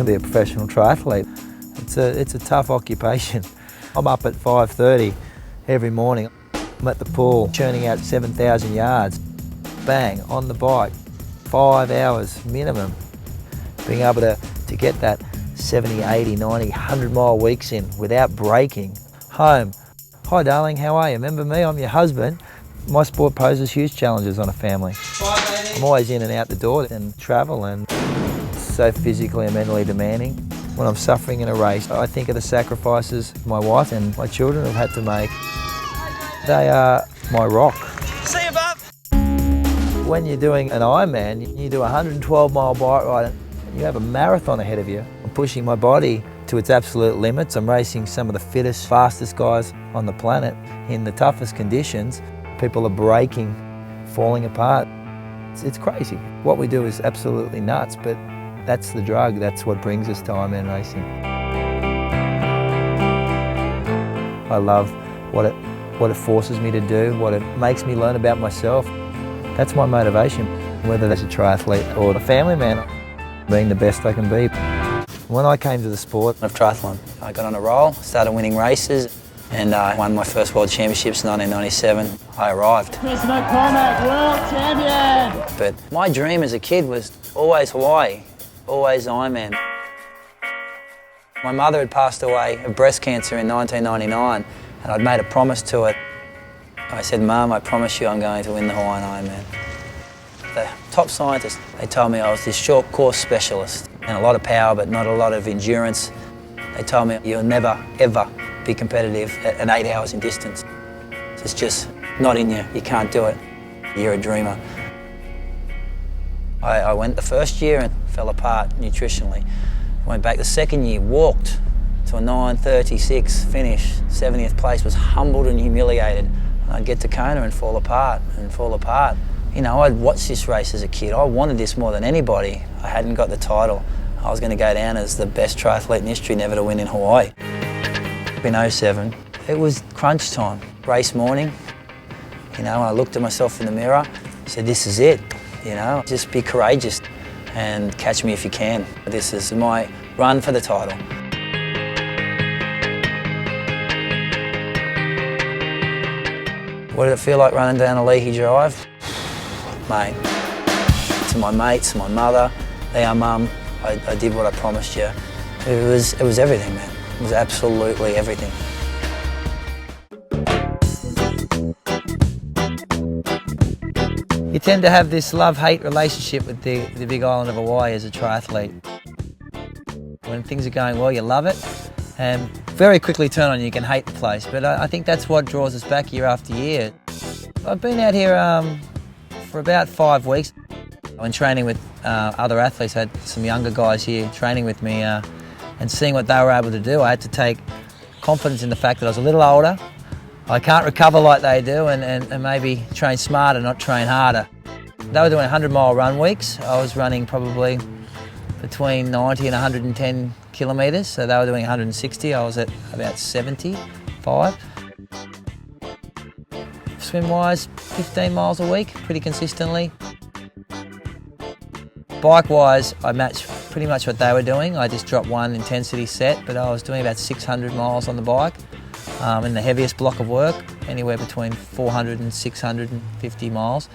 be a professional triathlete. It's a tough occupation. I'm up at 5:30 every morning. I'm at the pool, churning out 7,000 yards. Bang, on the bike, 5 hours minimum. Being able to get that 70, 80, 90, 100 mile weeks in without breaking. Home. Hi darling, how are you? Remember me? I'm your husband. My sport poses huge challenges on a family. Bye, I'm always in and out the door and travel, and so physically and mentally demanding. When I'm suffering in a race, I think of the sacrifices my wife and my children have had to make. They are my rock. See you, bub. When you're doing an Ironman, you do a 112 mile bike ride, and you have a marathon ahead of you. I'm pushing my body to its absolute limits. I'm racing some of the fittest, fastest guys on the planet in the toughest conditions. People are breaking, falling apart. It's crazy. What we do is absolutely nuts, but that's the drug. That's what brings us to Ironman racing. I love what it forces me to do, what it makes me learn about myself. That's my motivation, whether that's a triathlete or a family man, being the best I can be. When I came to the sport of triathlon, I got on a roll, started winning races, and I won my first World Championships in 1997. I arrived. Chris McCormack, World Champion! But my dream as a kid was always Hawaii, always Ironman. My mother had passed away of breast cancer in 1999, and I'd made a promise to her. I said, Mum, I promise you I'm going to win the Hawaiian Ironman. The top scientists, they told me I was this short course specialist and a lot of power but not a lot of endurance. They told me you'll never, ever be competitive at 8 hours in distance. It's just not in you, you can't do it. You're a dreamer. I went the first year and fell apart nutritionally. Went back the second year, walked to a 9:36 finish, 70th place, was humbled and humiliated. And I'd get to Kona and fall apart and fall apart. You know, I'd watched this race as a kid. I wanted this more than anybody. I hadn't got the title. I was going to go down as the best triathlete in history never to win in Hawaii. In 07, it was crunch time, race morning. You know, I looked at myself in the mirror, said, this is it. You know, just be courageous and catch me if you can. This is my run for the title. What did it feel like running down a Leahy Drive? Mate, to my mates, my mother, our mum, I did what I promised you. It was everything, man. It was absolutely everything. You tend to have this love-hate relationship with the big island of Hawaii as a triathlete. When things are going well, you love it, and very quickly turn on, you can hate the place. But I think that's what draws us back year after year. I've been out here for about 5 weeks. When training with other athletes, I had some younger guys here training with me, and seeing what they were able to do, I had to take confidence in the fact that I was a little older. I can't recover like they do, and maybe train smarter, not train harder. They were doing 100-mile run weeks. I was running probably between 90 and 110 kilometres, so they were doing 160. I was at about 75. Swim-wise, 15 miles a week, pretty consistently. Bike-wise, I matched pretty much what they were doing. I just dropped one intensity set, but I was doing about 600 miles on the bike. In the heaviest block of work, anywhere between 400 and 650 miles.